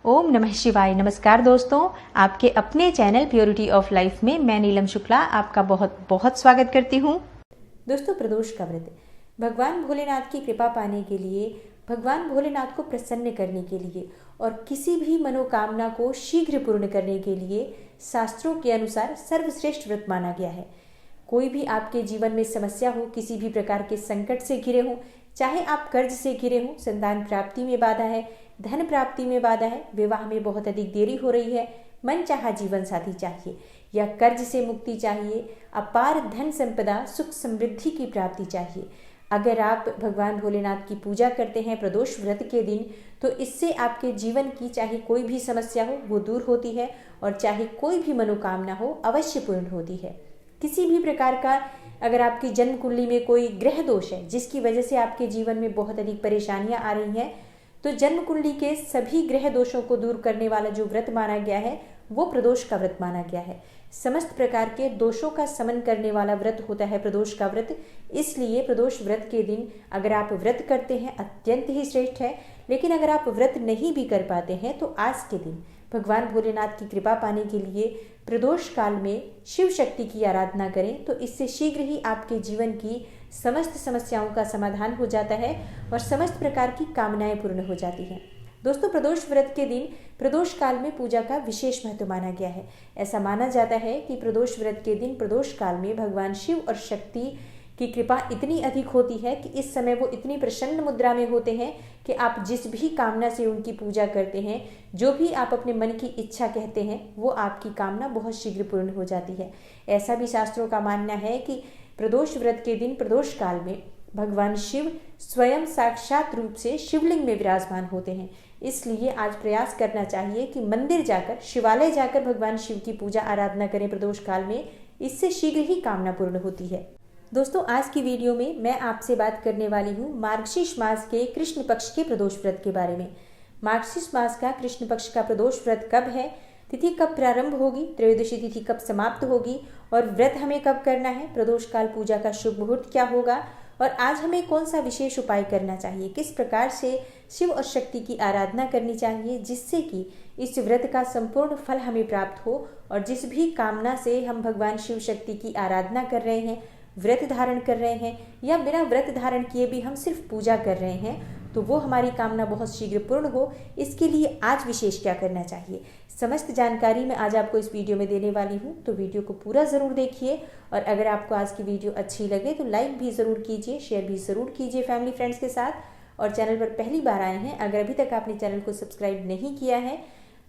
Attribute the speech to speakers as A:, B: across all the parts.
A: ओम नमः शिवाय। नमस्कार दोस्तों, आपके अपने चैनल प्योरिटी ऑफ लाइफ में मैं नीलम शुक्ला आपका बहुत बहुत स्वागत करती हूँ। दोस्तों, प्रदोष का व्रत भगवान भोलेनाथ की कृपा पाने के लिए, भगवान भोलेनाथ को प्रसन्न करने के लिए और किसी भी मनोकामना को शीघ्र पूर्ण करने के लिए शास्त्रों के अनुसार सर्वश्रेष्ठ व्रत माना गया है। कोई भी आपके जीवन में समस्या हो, किसी भी प्रकार के संकट से घिरे हों, चाहे आप कर्ज से घिरे हों, संतान प्राप्ति में बाधा है, धन प्राप्ति में बाधा है, विवाह में बहुत अधिक देरी हो रही है, मनचाहा जीवन साथी चाहिए या कर्ज से मुक्ति चाहिए, अपार धन संपदा सुख समृद्धि की प्राप्ति चाहिए। अगर आप भगवान भोलेनाथ की पूजा करते हैं प्रदोष व्रत के दिन, तो इससे आपके जीवन की चाहे कोई भी समस्या हो वो दूर होती है और चाहे कोई भी मनोकामना हो अवश्य पूर्ण होती है। किसी भी प्रकार का अगर आपकी जन्म कुंडली में कोई ग्रह दोष है जिसकी वजह से आपके जीवन में बहुत अधिक परेशानियां आ रही हैं, तो जन्म कुंडली के सभी ग्रह दोषों को दूर करने वाला जो व्रत माना गया है वो प्रदोष का व्रत माना गया है। समस्त प्रकार के दोषों का समन करने वाला व्रत होता है प्रदोष का व्रत। इसलिए प्रदोष व्रत के दिन अगर आप व्रत करते हैं अत्यंत ही श्रेष्ठ है, लेकिन अगर आप व्रत नहीं भी कर पाते हैं तो आज के दिन भगवान भोलेनाथ की कृपा पाने के लिए प्रदोष काल में शिव शक्ति की आराधना करें, तो इससे शीघ्र ही आपके जीवन की समस्त समस्याओं का समाधान हो जाता है और समस्त प्रकार की कामनाएं पूर्ण हो जाती हैं। दोस्तों, प्रदोष व्रत के दिन प्रदोष काल में पूजा का विशेष महत्व माना गया है। ऐसा माना जाता है कि प्रदोष व्रत के दिन प्रदोष काल में भगवान शिव और शक्ति की कृपा इतनी अधिक होती है कि इस समय वो इतनी प्रसन्न मुद्रा में होते हैं कि आप जिस भी कामना से उनकी पूजा करते हैं, जो भी आप अपने मन की इच्छा कहते हैं, वो आपकी कामना बहुत शीघ्र पूर्ण हो जाती है। ऐसा भी शास्त्रों का मानना है कि प्रदोष व्रत के दिन प्रदोष काल में भगवान शिव स्वयं साक्षात रूप से शिवलिंग में विराजमान होते हैं। इसलिए आज प्रयास करना चाहिए कि मंदिर जाकर, शिवालय जाकर भगवान शिव की पूजा आराधना करें प्रदोष काल में। इससे शीघ्र ही कामना पूर्ण होती है। दोस्तों, आज की वीडियो में मैं आपसे बात करने वाली हूँ मार्गशीर्ष मास के कृष्ण पक्ष के प्रदोष व्रत के बारे में। मार्गशीर्ष मास का कृष्ण पक्ष का प्रदोष व्रत कब है, तिथि कब प्रारंभ होगी, त्रयोदशी तिथि कब समाप्त होगी और व्रत हमें कब करना है, प्रदोष काल पूजा का शुभ मुहूर्त क्या होगा और आज हमें कौन सा विशेष उपाय करना चाहिए, किस प्रकार से शिव और शक्ति की आराधना करनी चाहिए जिससे कि इस व्रत का संपूर्ण फल हमें प्राप्त हो और जिस भी कामना से हम भगवान शिव शक्ति की आराधना कर रहे हैं, व्रत धारण कर रहे हैं या बिना व्रत धारण किए भी हम सिर्फ पूजा कर रहे हैं, तो वो हमारी कामना बहुत शीघ्र पूर्ण हो। इसके लिए आज विशेष क्या करना चाहिए, समस्त जानकारी मैं आज आपको इस वीडियो में देने वाली हूँ। तो वीडियो को पूरा ज़रूर देखिए और अगर आपको आज की वीडियो अच्छी लगे तो लाइक भी ज़रूर कीजिए, शेयर भी ज़रूर कीजिए फैमिली फ्रेंड्स के साथ। और चैनल पर पहली बार आए हैं, अगर अभी तक आपने चैनल को सब्सक्राइब नहीं किया है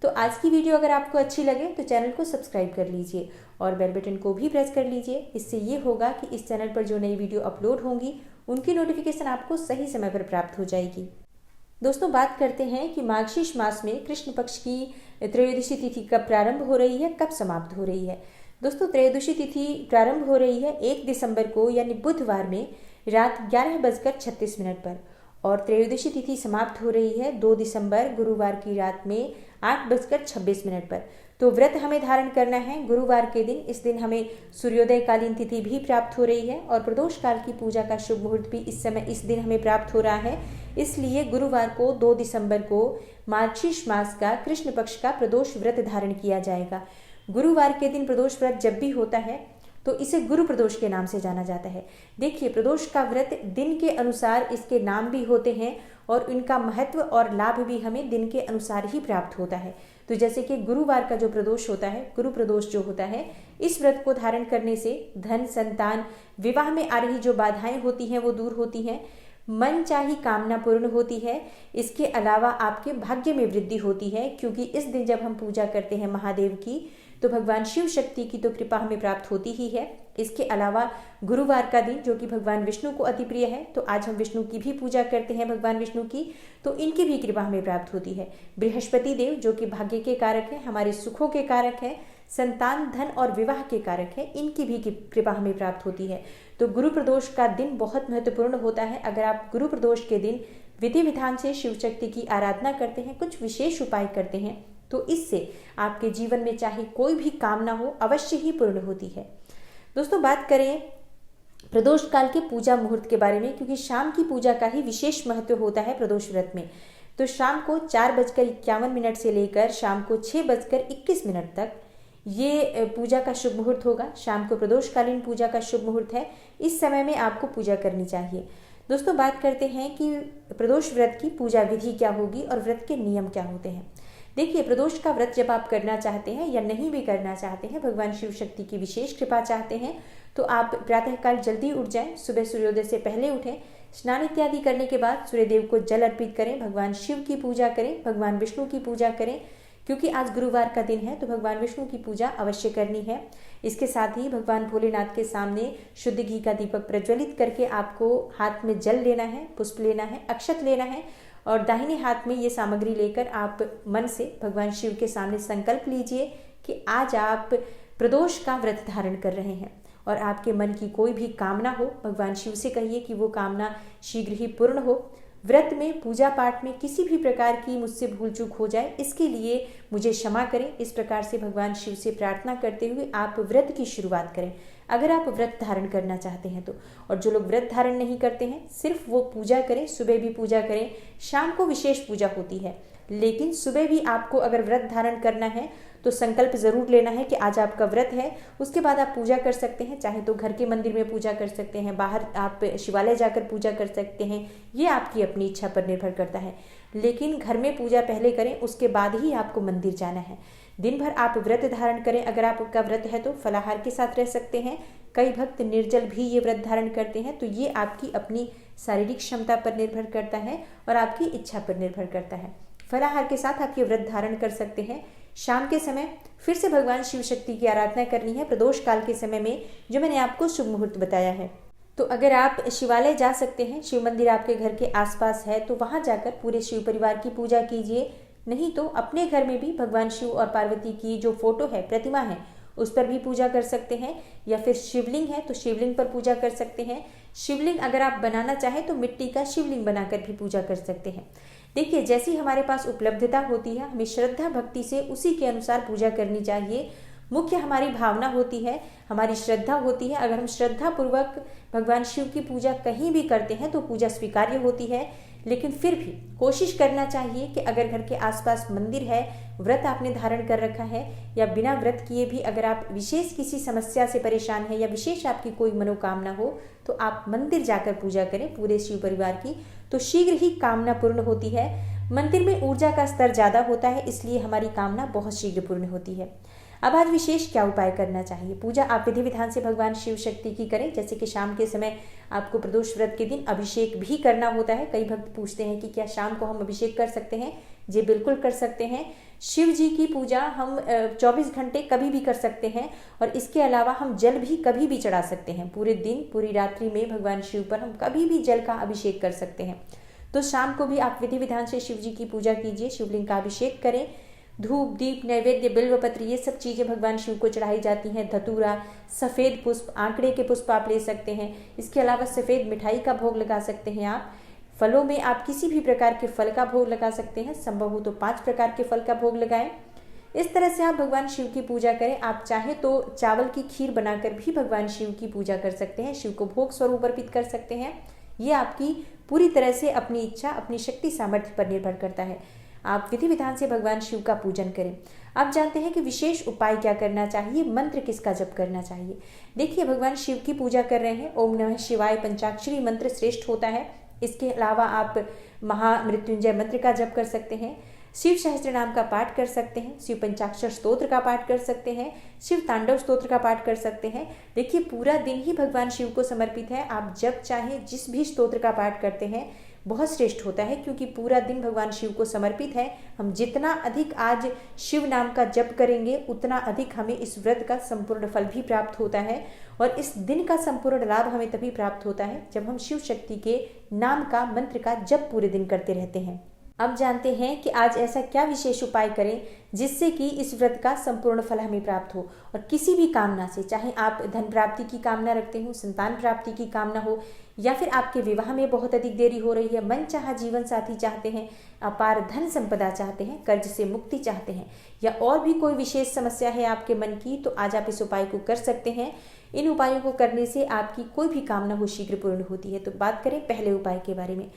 A: तो आज की वीडियो अगर आपको अच्छी लगे तो चैनल को सब्सक्राइब कर लीजिए और बेल बटन को भी प्रेस कर लीजिए। इससे ये होगा कि इस चैनल पर जो नई वीडियो अपलोड होंगी उनकी नोटिफिकेशन आपको सही समय पर प्राप्त हो जाएगी। दोस्तों, बात करते हैं कि मार्गशीर्ष मास में कृष्ण पक्ष की त्रयोदशी तिथि कब प्रारंभ हो रही है, कब समाप्त हो रही है। दोस्तों, त्रयोदशी तिथि प्रारंभ हो रही है 1 दिसंबर को यानी बुधवार में रात 11:36 पर और त्रयोदशी तिथि समाप्त हो रही है 2 दिसंबर गुरुवार की रात में 8:26 पर। तो व्रत हमें धारण करना है गुरुवार के दिन। इस दिन हमें सूर्योदय कालीन तिथि भी प्राप्त हो रही है और प्रदोष काल की पूजा का शुभ मुहूर्त भी इस दिन हमें प्राप्त हो रहा है। इसलिए गुरुवार को 2 दिसंबर को मार्गशीर्ष मास का कृष्ण पक्ष का प्रदोष व्रत धारण किया जाएगा। गुरुवार के दिन प्रदोष व्रत जब भी होता है तो इसे गुरु प्रदोष के नाम से जाना जाता है। देखिए, प्रदोष का व्रत दिन के अनुसार इसके नाम भी होते हैं और इनका महत्व और लाभ भी हमें दिन के अनुसार ही प्राप्त होता है। तो जैसे कि गुरुवार का जो प्रदोष होता है, गुरु प्रदोष जो होता है, इस व्रत को धारण करने से धन, संतान, विवाह में आ रही जो बाधाएं होती हैं वो दूर होती हैं, मन चाही कामना पूर्ण होती है। इसके अलावा आपके भाग्य में वृद्धि होती है, क्योंकि इस दिन जब हम पूजा करते हैं महादेव की तो भगवान शिव शक्ति की तो कृपा हमें प्राप्त होती ही है। इसके अलावा गुरुवार का दिन जो कि भगवान विष्णु को अति प्रिय है, तो आज हम विष्णु की भी पूजा करते हैं, भगवान विष्णु की, तो इनकी भी कृपा हमें प्राप्त होती है। बृहस्पति देव जो कि भाग्य के कारक है, हमारे सुखों के कारक है, संतान, धन और विवाह के कारक है, इनकी भी कृपा हमें प्राप्त होती है। तो गुरु प्रदोष का दिन बहुत महत्वपूर्ण होता है। अगर आप गुरु प्रदोष के दिन विधि विधान से शिव शक्ति की आराधना करते हैं, कुछ विशेष उपाय करते हैं, तो इससे आपके जीवन में चाहे कोई भी कामना हो अवश्य ही पूर्ण होती है। दोस्तों, बात करें प्रदोष काल के पूजा मुहूर्त के बारे में, क्योंकि शाम की पूजा का ही विशेष महत्व होता है प्रदोष व्रत में। तो शाम को 4:51 से लेकर शाम को 6:21 तक ये पूजा का शुभ मुहूर्त होगा। शाम को प्रदोषकालीन पूजा का शुभ मुहूर्त है। इस समय में आपको पूजा करनी चाहिए। दोस्तों, बात करते हैं कि प्रदोष व्रत की पूजा विधि क्या होगी और व्रत के नियम क्या होते हैं। देखिए, प्रदोष का व्रत जब आप करना चाहते हैं या नहीं भी करना चाहते हैं, भगवान शिव शक्ति की विशेष कृपा चाहते हैं, तो आप प्रातःकाल जल्दी उठ जाएं, सुबह सूर्योदय से पहले उठें, स्नान इत्यादि करने के बाद सूर्यदेव को जल अर्पित करें, भगवान शिव की पूजा करें, भगवान विष्णु की पूजा करें। क्योंकि आज गुरुवार का दिन है तो भगवान विष्णु की पूजा अवश्य करनी है। इसके साथ ही भगवान भोलेनाथ के सामने शुद्ध घी का दीपक प्रज्वलित करके आपको हाथ में जल लेना है, पुष्प लेना है, अक्षत लेना है और दाहिने हाथ में ये सामग्री लेकर आप मन से भगवान शिव के सामने संकल्प लीजिए कि आज आप प्रदोष का व्रत धारण कर रहे हैं और आपके मन की कोई भी कामना हो, भगवान शिव से कहिए कि वो कामना शीघ्र ही पूर्ण हो। व्रत में, पूजा पाठ में किसी भी प्रकार की मुझसे भूल चूक हो जाए, इसके लिए मुझे क्षमा करें। इस प्रकार से भगवान शिव से प्रार्थना करते हुए आप व्रत की शुरुआत करें, अगर आप व्रत धारण करना चाहते हैं तो। और जो लोग व्रत धारण नहीं करते हैं, सिर्फ वो पूजा करें, सुबह भी पूजा करें, शाम को विशेष पूजा होती है, लेकिन सुबह भी आपको अगर व्रत धारण करना है तो संकल्प जरूर लेना है कि आज आपका व्रत है। उसके बाद आप पूजा कर सकते हैं, चाहे तो घर के मंदिर में पूजा कर सकते हैं, बाहर आप शिवालय जाकर पूजा कर सकते हैं, ये आपकी अपनी इच्छा पर निर्भर करता है। लेकिन घर में पूजा पहले करें, उसके बाद ही आपको मंदिर जाना है। दिन भर आप व्रत धारण करें, अगर आपका व्रत है तो फलाहार के साथ रह सकते हैं। कई भक्त निर्जल भी ये व्रत धारण करते हैं, तो ये आपकी अपनी शारीरिक क्षमता पर निर्भर करता है और आपकी इच्छा पर निर्भर करता है। फलाहार के साथ आप ये व्रत धारण कर सकते हैं। शाम के समय फिर से भगवान शिव शक्ति की आराधना करनी है प्रदोष काल के समय में, जो मैंने आपको शुभ मुहूर्त बताया है। तो अगर आप शिवालय जा सकते हैं, शिव मंदिर आपके घर के आसपास है, तो वहां जाकर पूरे शिव परिवार की पूजा कीजिए। नहीं तो अपने घर में भी भगवान शिव और पार्वती की जो फोटो है, प्रतिमा है, उस पर भी पूजा कर सकते हैं। या फिर शिवलिंग है तो शिवलिंग पर पूजा कर सकते हैं। शिवलिंग अगर आप बनाना चाहें तो मिट्टी का शिवलिंग बनाकर भी पूजा कर सकते हैं। देखिए, जैसी हमारे पास उपलब्धता होती है, हमें श्रद्धा भक्ति से उसी के अनुसार पूजा करनी चाहिए। मुख्य हमारी भावना होती है, हमारी श्रद्धा होती है। अगर हम श्रद्धा पूर्वक भगवान शिव की पूजा कहीं भी करते हैं तो पूजा स्वीकार्य होती है। लेकिन फिर भी कोशिश करना चाहिए कि अगर घर के आसपास मंदिर है, व्रत आपने धारण कर रखा है, या बिना व्रत किए भी अगर आप विशेष किसी समस्या से परेशान हैं या विशेष आपकी कोई मनोकामना हो, तो आप मंदिर जाकर पूजा करें पूरे शिव परिवार की, तो शीघ्र ही कामना पूर्ण होती है। मंदिर में ऊर्जा का स्तर ज़्यादा होता है, इसलिए हमारी कामना बहुत शीघ्र पूर्ण होती है। अब आज विशेष क्या उपाय करना चाहिए। पूजा आप विधि विधान से भगवान शिव शक्ति की करें। जैसे कि शाम के समय आपको प्रदोष व्रत के दिन अभिषेक भी करना होता है। कई भक्त पूछते हैं कि क्या शाम को हम अभिषेक कर सकते हैं। जी बिल्कुल कर सकते हैं। शिव जी की पूजा हम 24 घंटे कभी भी कर सकते हैं और इसके अलावा हम जल भी कभी भी चढ़ा सकते हैं। पूरे दिन, पूरी रात्रि में भगवान शिव पर हम कभी भी जल का अभिषेक कर सकते हैं। तो शाम को भी आप विधि विधान से शिव जी की पूजा कीजिए, शिवलिंग का अभिषेक करें। धूप, दीप, नैवेद्य, बिल्वपत्र, ये सब चीज़ें भगवान शिव को चढ़ाई जाती हैं। धतूरा, सफ़ेद पुष्प, आंकड़े के पुष्प आप ले सकते हैं। इसके अलावा सफ़ेद मिठाई का भोग लगा सकते हैं आप। फलों में आप किसी भी प्रकार के फल का भोग लगा सकते हैं। संभव हो तो 5 प्रकार के फल का भोग लगाएं। इस तरह से आप भगवान शिव की पूजा करें। आप चाहे तो चावल की खीर बनाकर भी भगवान शिव की पूजा कर सकते हैं, शिव को भोग स्वरूप अर्पित कर सकते हैं। ये आपकी पूरी तरह से अपनी इच्छा, अपनी शक्ति सामर्थ्य पर निर्भर करता है। आप विधि विधान से भगवान शिव का पूजन करें। आप जानते हैं कि विशेष उपाय क्या करना चाहिए, मंत्र किसका जप करना चाहिए। देखिए, भगवान शिव की पूजा कर रहे हैं, ओम नमः शिवाय पंचाक्षरी मंत्र श्रेष्ठ होता है। इसके अलावा आप महामृत्युंजय मंत्र का जप कर सकते हैं, शिव सहस्त्र नाम का पाठ कर सकते हैं, शिव पंचाक्षर स्तोत्र का पाठ कर सकते हैं, शिव तांडव स्तोत्र का पाठ कर सकते हैं। देखिए, पूरा दिन ही भगवान शिव को समर्पित है। आप जब चाहे जिस भी स्तोत्र का पाठ करते हैं बहुत श्रेष्ठ होता है, क्योंकि पूरा दिन भगवान शिव को समर्पित है। हम जितना अधिक आज शिव नाम का जप करेंगे उतना अधिक हमें इस व्रत का संपूर्ण फल भी प्राप्त होता है। और इस दिन का संपूर्ण लाभ हमें तभी प्राप्त होता है जब हम शिव शक्ति के नाम का, मंत्र का जप पूरे दिन करते रहते हैं। अब जानते हैं कि आज ऐसा क्या विशेष उपाय करें जिससे कि इस व्रत का संपूर्ण फल हमें प्राप्त हो। और किसी भी कामना से, चाहे आप धन प्राप्ति की कामना रखते हो, संतान प्राप्ति की कामना हो, या फिर आपके विवाह में बहुत अधिक देरी हो रही है, मनचाहा जीवन साथी चाहते हैं, अपार धन संपदा चाहते हैं, कर्ज से मुक्ति चाहते हैं, या और भी कोई विशेष समस्या है आपके मन की, तो आज आप इस उपाय को कर सकते हैं। इन उपायों को करने से आपकी कोई भी कामना हो शीघ्र पूर्ण होती है। तो बात करें पहले उपाय के बारे में,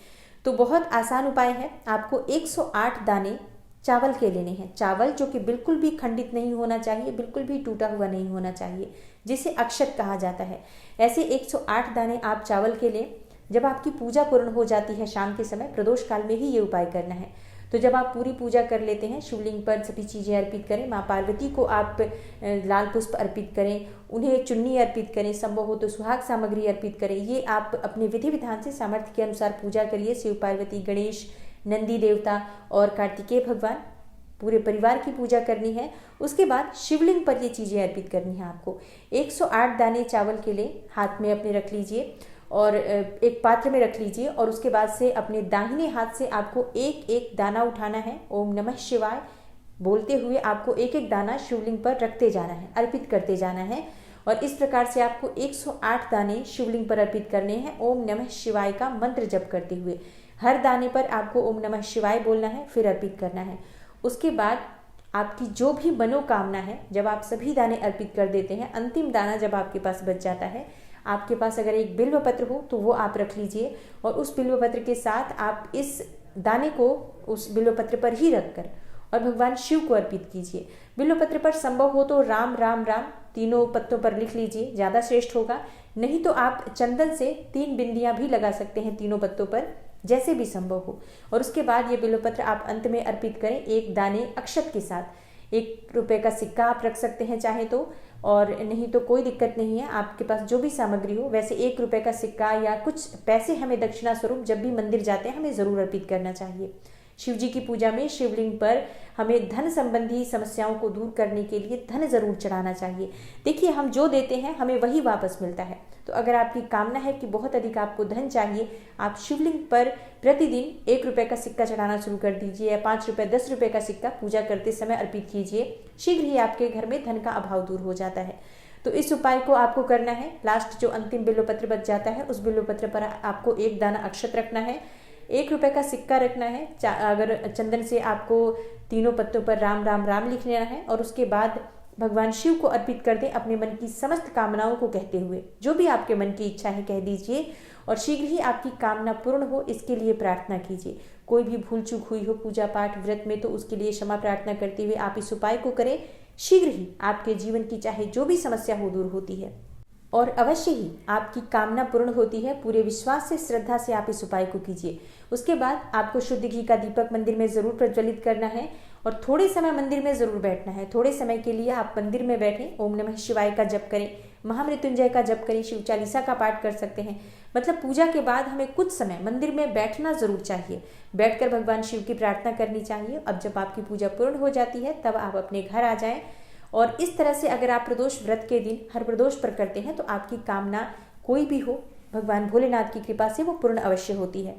A: तो बहुत आसान उपाय है। आपको 108 दाने चावल के लेने हैं। चावल जो कि बिल्कुल भी खंडित नहीं होना चाहिए, बिल्कुल भी टूटा हुआ नहीं होना चाहिए, जिसे अक्षत कहा जाता है। ऐसे 108 दाने आप चावल के लें। जब आपकी पूजा पूर्ण हो जाती है शाम के समय, प्रदोष काल में ही ये उपाय करना है। तो जब आप पूरी पूजा कर लेते हैं, शिवलिंग पर सभी चीज़ें अर्पित करें। माँ पार्वती को आप लाल पुष्प अर्पित करें, उन्हें चुन्नी अर्पित करें, संभव हो तो सुहाग सामग्री अर्पित करें। ये आप अपने विधि विधान से सामर्थ्य के अनुसार पूजा करिए। शिव पार्वती, गणेश, नंदी देवता और कार्तिकेय भगवान, पूरे परिवार की पूजा करनी है। उसके बाद शिवलिंग पर ये चीज़ें अर्पित करनी है आपको। 108 दाने चावल के लिए हाथ में अपने रख लीजिए और एक पात्र में रख लीजिए, और उसके बाद से अपने दाहिने हाथ से आपको एक एक दाना उठाना है। ओम नमः शिवाय बोलते हुए आपको एक एक दाना शिवलिंग पर रखते जाना है, अर्पित करते जाना है। और इस प्रकार से आपको 108 दाने शिवलिंग पर अर्पित करने हैं, ओम नमः शिवाय का मंत्र जप करते हुए। हर दाने पर आपको ओम नमः शिवाय बोलना है, फिर अर्पित करना है। उसके बाद आपकी जो भी मनोकामना है, जब आप सभी दाने अर्पित कर देते हैं, अंतिम दाना जब आपके पास बच जाता है, आपके पास अगर एक बिल्व पत्र हो तो वो आप रख लीजिए, और उस बिल्व पत्र के साथ आप इस दाने को उस बिल्व पत्र पर ही रखकर और भगवान शिव को अर्पित कीजिए। बिल्व पत्र पर संभव हो तो राम राम राम तीनों पत्तों पर लिख लीजिए, ज़्यादा श्रेष्ठ होगा। नहीं तो आप चंदन से 3 बिंदियां भी लगा सकते हैं तीनों पत्तों पर, जैसे भी संभव हो। और उसके बाद ये बिल्व पत्र आप अंत में अर्पित करें एक दाने अक्षत के साथ। 1 रुपये का सिक्का आप रख सकते हैं चाहे तो, और नहीं तो कोई दिक्कत नहीं है, आपके पास जो भी सामग्री हो। वैसे 1 रुपये का सिक्का या कुछ पैसे हमें दक्षिणा स्वरूप जब भी मंदिर जाते हैं हमें ज़रूर अर्पित करना चाहिए। शिव जी की पूजा में शिवलिंग पर हमें धन संबंधी समस्याओं को दूर करने के लिए धन जरूर चढ़ाना चाहिए। देखिए, हम जो देते हैं हमें वही वापस मिलता है। तो अगर आपकी कामना है कि बहुत अधिक आपको धन चाहिए, आप शिवलिंग पर प्रतिदिन 1 रुपये का सिक्का चढ़ाना शुरू कर दीजिए, या 5 रुपये, 10 रुपये का सिक्का पूजा करते समय अर्पित कीजिए। शीघ्र ही आपके घर में धन का अभाव दूर हो जाता है। तो इस उपाय को आपको करना है। लास्ट जो अंतिम बिल्व पत्र बच जाता है, उस बिल्व पत्र पर आपको एक दाना अक्षत रखना है, 1 रुपये का सिक्का रखना है। अगर चंदन से आपको तीनों पत्तों पर राम राम राम लिख लेना है, और उसके बाद भगवान शिव को अर्पित कर दें अपने मन की समस्त कामनाओं को कहते हुए। जो भी आपके मन की इच्छा है कह दीजिए, और शीघ्र ही आपकी कामना पूर्ण हो इसके लिए प्रार्थना कीजिए। कोई भी भूल चूक हुई हो पूजा पाठ व्रत में तो उसके लिए क्षमा प्रार्थना करते हुए आप इस उपाय को करें। शीघ्र ही आपके जीवन की चाहे जो भी समस्या हो दूर होती है, और अवश्य ही आपकी कामना पूर्ण होती है। पूरे विश्वास से, श्रद्धा से आप इस उपाय को कीजिए। उसके बाद आपको शुद्ध घी का दीपक मंदिर में जरूर प्रज्वलित करना है, और थोड़े समय मंदिर में जरूर बैठना है। थोड़े समय के लिए आप मंदिर में बैठें, ओम नमः शिवाय का जप करें, महामृत्युंजय का जप करें, शिव चालीसा का पाठ कर सकते हैं। मतलब पूजा के बाद हमें कुछ समय मंदिर में बैठना जरूर चाहिए, बैठकर भगवान शिव की प्रार्थना करनी चाहिए। अब जब आपकी पूजा पूर्ण हो जाती है तब आप अपने घर आ जाएं, और इस तरह से अगर आप प्रदोष व्रत के दिन हर प्रदोष पर करते हैं तो आपकी कामना कोई भी हो, भगवान भोलेनाथ की कृपा से वो पूर्ण अवश्य होती है।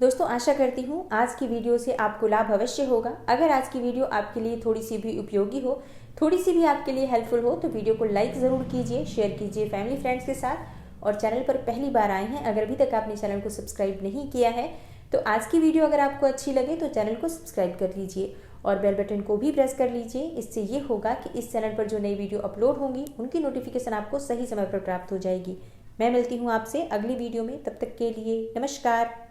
A: दोस्तों, आशा करती हूँ आज की वीडियो से आपको लाभ अवश्य होगा। अगर आज की वीडियो आपके लिए थोड़ी सी भी उपयोगी हो, थोड़ी सी भी आपके लिए हेल्पफुल हो, तो वीडियो को लाइक ज़रूर कीजिए, शेयर कीजिए फैमिली फ्रेंड्स के साथ। और चैनल पर पहली बार आए हैं, अगर अभी तक आपने चैनल को सब्सक्राइब नहीं किया है, तो आज की वीडियो अगर आपको अच्छी लगे तो चैनल को सब्सक्राइब कर लीजिए और बेल बटन को भी प्रेस कर लीजिए। इससे ये होगा कि इस चैनल पर जो नई वीडियो अपलोड होंगी उनकी नोटिफिकेशन आपको सही समय पर प्राप्त हो जाएगी। मैं मिलती हूँ आपसे अगली वीडियो में, तब तक के लिए नमस्कार।